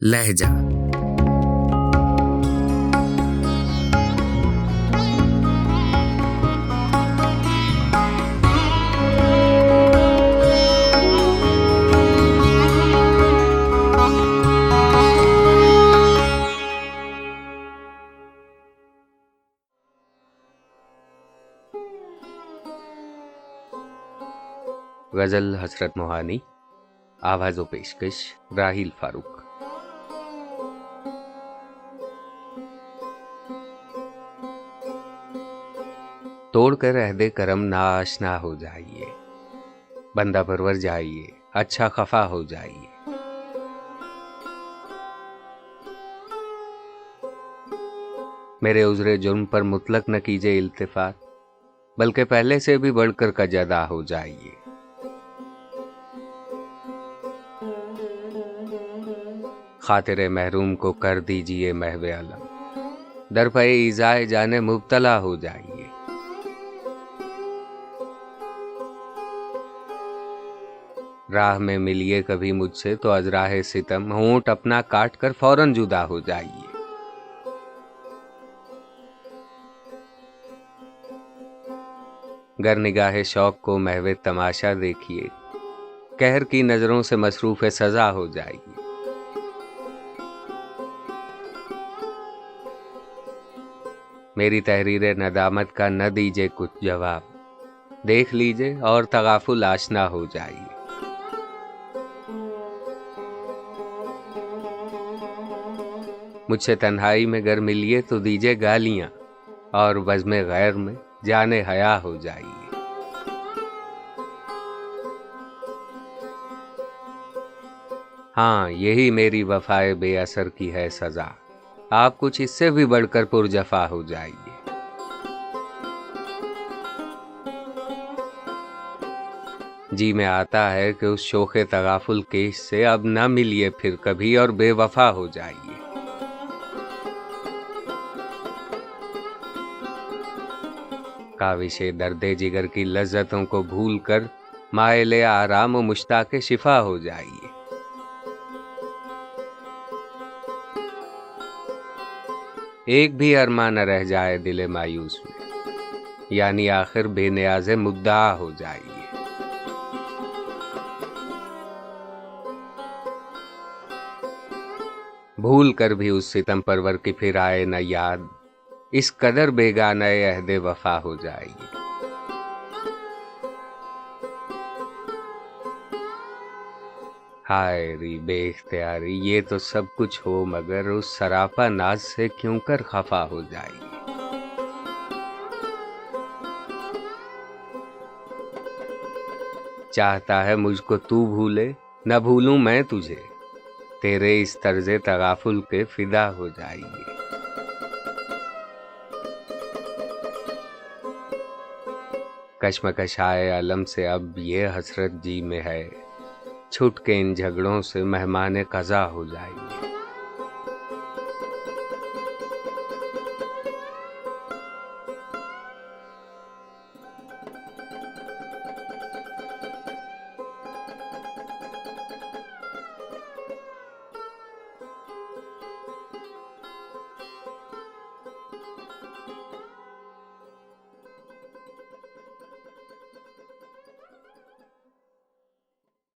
लहजा। गजल हसरत मोहानी, आवाज़ो पेशकश राहिल फारूक। तोड़कर अहदे करम ना आशना हो जाइए, बंदा परवर जाइए, अच्छा खफा हो जाइए। मेरे उज़रे जुर्म पर मुतलक न कीजिए इल्तिफात, बल्कि पहले से भी बढ़कर कजदा हो जाइए। खातिरे महरूम को कर दीजिए महवे अलम, दर पे इज़ाए जाने मुब्तला हो जाइए। राह में मिलिए कभी मुझसे तो अजराहे सितम, होंठ अपना काट कर फौरन जुदा हो जाइए। गर निगाहे शौक को महवे तमाशा देखिए, कहर की नजरों से मसरूफ़े सजा हो जाइए। मेरी तहरीर नदामत का न दीजिए कुछ जवाब, देख लीजिए और तगाफुल आशना हो जाइए। मुझसे तन्हाई में गर मिलिए तो दीजिए गालियां, और बज़्म गैर में जाने हया हो जाइए। हाँ, यही मेरी वफाए बेअसर की है सजा, आप कुछ इससे भी बढ़कर पुरजफा हो जाइए। जी में आता है कि उस शोखे तगाफुल केश से अब न मिलिए फिर कभी और बेवफा हो जाइए। काविशे दर्दे जिगर की लज्जतों को भूल कर माइले आराम और मुश्ताके शिफा हो जाइए। एक भी अरमा न रह जाए दिले मायूस में, यानी आखिर बेनियाज़े मुद्दा हो जाइए। भूल कर भी उस सितम परवर की फिर आए न याद, इस कदर बेगाना अहदे वफा हो जाइए। हाय री बेख्तियारी, ये तो सब कुछ हो मगर उस सरापा नाज से क्यों कर खफा हो जाइए। चाहता है मुझको तू भूले, न भूलूं मैं तुझे, तेरे इस तर्ज़े तगाफुल के फिदा हो जाइए। कश्मकश आए अलम से अब ये हसरत जी में है, छुट के इन झगड़ों से मेहमाने क़ज़ा हो जाइए।